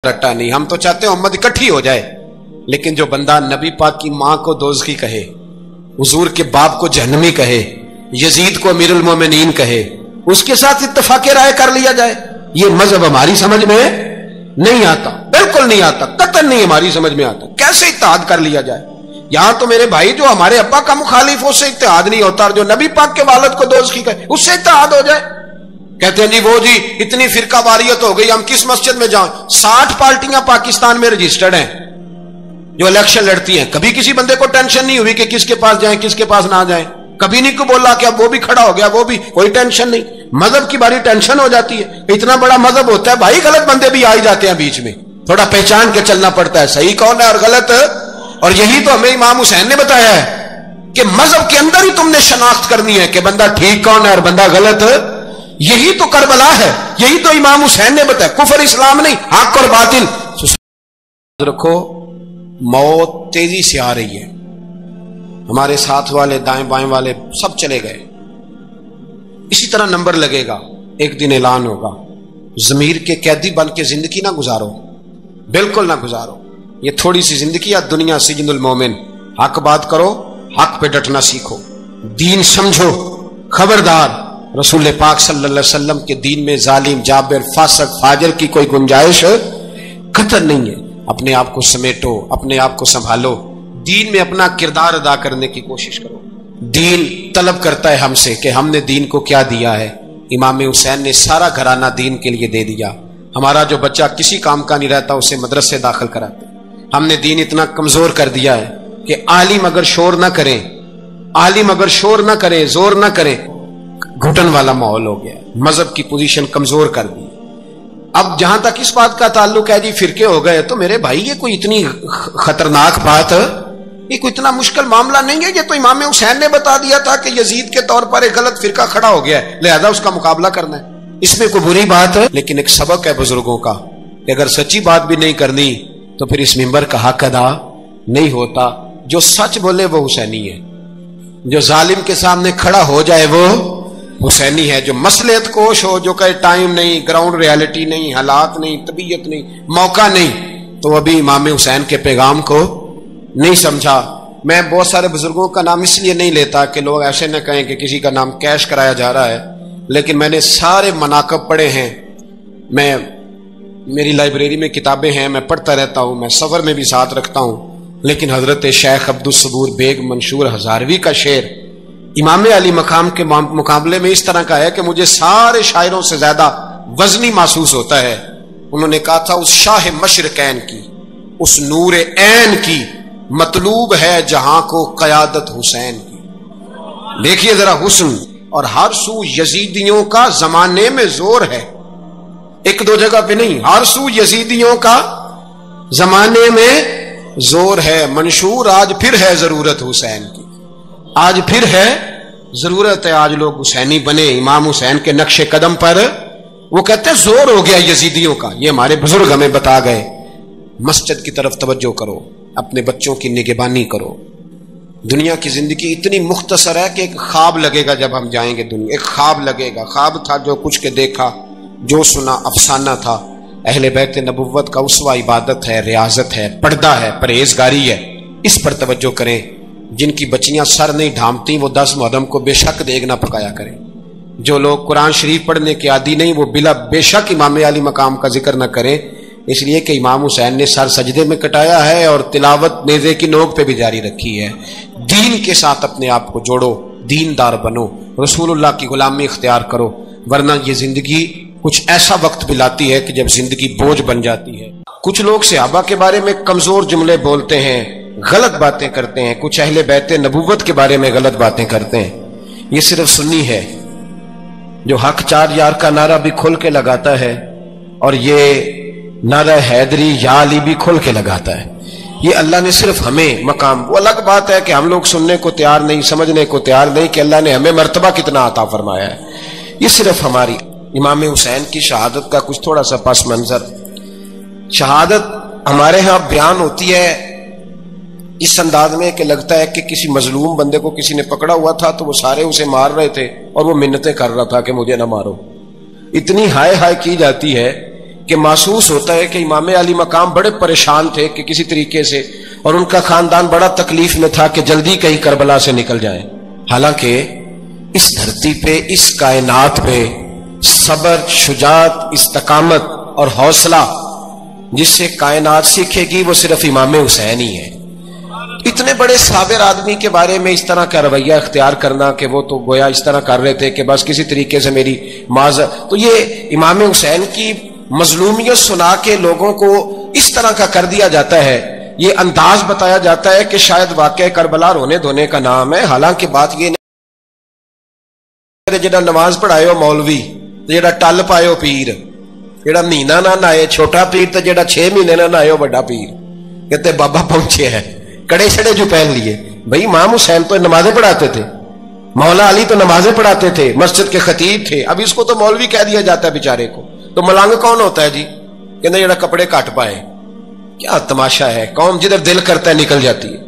رٹا نہیں. ہم تو چاہتے ہیں امت اکٹھی ہو جائے, لیکن جو بندہ نبی پاک کی ماں کو دوزخی کہے, حضور کے باپ کو جہنمی کہے, یزید کو امیر المومنین کہے, اس کے ساتھ اتفاق رائے کر لیا جائے, یہ مذہب ہماری سمجھ میں نہیں آتا, بالکل نہیں آتا, قطعاً نہیں ہماری سمجھ میں آتا. کیسے اتحاد کر لیا جائے؟ یہاں تو میرے بھائی جو ہمارے ابا کا مخالف اس سے اتحاد نہیں ہوتا, اور جو نبی پاک کے والد کو دوزخی کہے اس سے اتحاد ہو جائے. کہتے ہیں جی وہ جی اتنی فرقہ واریت ہو گئی, ہم کس مسجد میں جائیں؟ 60 پارٹیاں پاکستان میں رجسٹرڈ ہیں جو الیکشن لڑتی ہیں. کبھی کسی بندے کو ٹینشن نہیں ہوئی کہ کس کے پاس جائیں کس کے پاس نہ جائیں, کبھی نہیں کو بولا کہ اب وہ بھی کھڑا ہو گیا, وہ بھی, کوئی ٹینشن نہیں. مذہب کی باری ٹینشن ہو جاتی ہے. اتنا بڑا مذہب ہوتا ہے بھائی, غلط بندے بھی آ ہی جاتے ہیں بیچ میں, تھوڑا پہچان کے چلنا پڑتا ہے صحیح کون ہے اور غلط. اور یہی تو ہمیں امام حسین نے بتایا ہے کہ مذہب کے اندر ہی تم نے شناخت کرنی ہے کہ بندہ ٹھیک کون ہے اور بندہ غلط. یہی تو کربلا ہے, یہی تو امام حسین نے بتایا. کفر اسلام نہیں, حق اور باطل. رکھو موت تیزی سے آ رہی ہے, ہمارے ساتھ والے دائیں بائیں والے سب چلے گئے, اسی طرح نمبر لگے گا, ایک دن اعلان ہوگا. ضمیر کے قیدی بن کے زندگی نہ گزارو, بالکل نہ گزارو. یہ تھوڑی سی زندگی ہے دنیا سجن المومن. حق بات کرو, حق پہ ڈٹنا سیکھو, دین سمجھو. خبردار, رسول پاک صلی اللہ علیہ وسلم کے دین میں ظالم, جابر, فاسق, فاجر کی کوئی گنجائش قطعاً نہیں ہے. اپنے آپ کو سمیٹو, اپنے آپ کو سنبھالو, دین میں اپنا کردار ادا کرنے کی کوشش کرو. دین طلب کرتا ہے ہم سے کہ ہم نے دین کو کیا دیا ہے. امام حسین نے سارا گھرانہ دین کے لیے دے دیا. ہمارا جو بچہ کسی کام کا نہیں رہتا اسے مدرسے داخل کراتے. ہم نے دین اتنا کمزور کر دیا ہے کہ عالم اگر شور نہ کریں, عالم اگر شور نہ کریں, زور نہ کریں, گھٹن والا ماحول ہو گیا. مذہب کی پوزیشن کمزور کر دی. اب جہاں تک اس بات کا تعلق ہے جی فرقے ہو گئے, تو میرے بھائی یہ کوئی اتنی خطرناک بات, یہ کوئی اتنا مشکل معاملہ نہیں ہے. یہ تو امام حسین نے بتا دیا تھا کہ یزید کے طور پر ایک غلط فرقہ کھڑا ہو گیا ہے, لہذا اس کا مقابلہ کرنا ہے. اس میں کوئی بری بات ہے, لیکن ایک سبق ہے بزرگوں کا کہ اگر سچی بات بھی نہیں کرنی تو پھر اس منبر کا حق ادا نہیں ہوتا. جو سچ بولے وہ حسینی ہے, جو ظالم کے سامنے کھڑا ہو جائے وہ حسینی ہے. جو مصلحت کوش ہو, جو کہے ٹائم نہیں, گراؤنڈ ریالٹی نہیں, حالات نہیں, طبیعت نہیں, موقع نہیں, تو ابھی امام حسین کے پیغام کو نہیں سمجھا. میں بہت سارے بزرگوں کا نام اس لیے نہیں لیتا کہ لوگ ایسے نہ کہیں کہ کسی کا نام کیش کرایا جا رہا ہے, لیکن میں نے سارے مناقب پڑھے ہیں. میری لائبریری میں کتابیں ہیں, میں پڑھتا رہتا ہوں, میں سفر میں بھی ساتھ رکھتا ہوں. لیکن حضرت شیخ عبدالصبور بیگ منشور ہزاروی کا شعر امام علی مقام کے مقابلے میں اس طرح کا ہے کہ مجھے سارے شاعروں سے زیادہ وزنی محسوس ہوتا ہے. انہوں نے کہا تھا اس شاہ مشرقین کی, اس نور عین کی مطلوب ہے جہاں کو قیادت حسین کی. دیکھیے ذرا حسن, اور ہر سو یزیدیوں کا زمانے میں زور ہے, ایک دو جگہ پہ نہیں, ہر سو یزیدیوں کا زمانے میں زور ہے. منشور آج پھر ہے ضرورت حسین کی, آج پھر ہے ضرورت ہے, آج لوگ حسینی بنے امام حسین کے نقش قدم پر. وہ کہتے ہیں زور ہو گیا یزیدیوں کا. یہ ہمارے بزرگ ہمیں بتا گئے. مسجد کی طرف توجہ کرو, اپنے بچوں کی نگہبانی کرو. دنیا کی زندگی اتنی مختصر ہے کہ ایک خواب لگے گا جب ہم جائیں گے دنیا, ایک خواب لگے گا. خواب تھا جو کچھ کے دیکھا, جو سنا افسانہ تھا. اہل بیت نبوت کا اسوہ عبادت ہے, ریاضت ہے, پردہ ہے, پرہیزگاری ہے. اس پر توجہ کریں. جن کی بچیاں سر نہیں ڈھانپتی وہ 10 محرم کو بے شک دیگ نہ پکایا کریں. جو لوگ قرآن شریف پڑھنے کے عادی نہیں وہ بلا بے شک امام علی مقام کا ذکر نہ کریں, اس لیے کہ امام حسین نے سر سجدے میں کٹایا ہے اور تلاوت نیزے کی نوک پہ بھی جاری رکھی ہے. دین کے ساتھ اپنے آپ کو جوڑو, دیندار بنو, رسول اللہ کی غلامی اختیار کرو, ورنہ یہ زندگی کچھ ایسا وقت بھی لاتی ہے کہ جب زندگی بوجھ بن جاتی ہے. کچھ لوگ صحابہ کے بارے میں کمزور جملے بولتے ہیں, غلط باتیں کرتے ہیں, کچھ اہل بیت نبوت کے بارے میں غلط باتیں کرتے ہیں. یہ صرف سنی ہے جو حق 4 یار کا نعرہ بھی کھل کے لگاتا ہے, اور یہ نعرہ حیدری یا علی بھی کھل کے لگاتا ہے. یہ اللہ نے صرف ہمیں مقام, وہ الگ بات ہے کہ ہم لوگ سننے کو تیار نہیں, سمجھنے کو تیار نہیں کہ اللہ نے ہمیں مرتبہ کتنا عطا فرمایا ہے. یہ صرف ہماری امام حسین کی شہادت کا کچھ تھوڑا سا پس منظر. شہادت ہمارے ہاں بیان ہوتی ہے اس انداز میں کہ لگتا ہے کہ کسی مظلوم بندے کو کسی نے پکڑا ہوا تھا تو وہ سارے اسے مار رہے تھے اور وہ منتیں کر رہا تھا کہ مجھے نہ مارو. اتنی ہائے ہائے کی جاتی ہے کہ محسوس ہوتا ہے کہ امام علی مقام بڑے پریشان تھے کہ کسی طریقے سے، اور ان کا خاندان بڑا تکلیف میں تھا کہ جلدی کہیں کربلا سے نکل جائیں. حالانکہ اس دھرتی پہ، اس کائنات پہ صبر، شجاعت، استقامت اور حوصلہ جس سے کائنات سیکھے گی وہ صرف امام حسین ہی ہے. اتنے بڑے صابر آدمی کے بارے میں اس طرح کا رویہ اختیار کرنا کہ وہ تو گویا اس طرح کر رہے تھے کہ بس کسی طریقے سے میری معذرت، تو یہ امام حسین کی مظلومیت سنا کے لوگوں کو اس طرح کا کر دیا جاتا ہے. یہ انداز بتایا جاتا ہے کہ شاید واقعہ کربلا رونے دھونے کا نام ہے، حالانکہ بات یہ نہیں جڑا نماز پڑھائے ہو مولوی، جڑا ٹل پائے ہو پیر، جڑا مہینہ نہ نہائے چھوٹا پیر، تو جڑا 6 مہینے نہ نہائے ہو بڑا پیر، کہتے بابا پہنچے ہیں کڑے چھڑے جو پہن لیے. بھئی امام حسین تو نمازیں پڑھاتے تھے، مولا علی تو نمازیں پڑھاتے تھے، مسجد کے خطیب تھے، اب اس کو تو مولوی کہہ دیا جاتا ہے بیچارے کو. تو ملنگ کون ہوتا ہے جی؟ کہتے جڑا کپڑے کٹ پائے. کیا تماشا ہے، قوم جدھر دل کرتا ہے نکل جاتی ہے.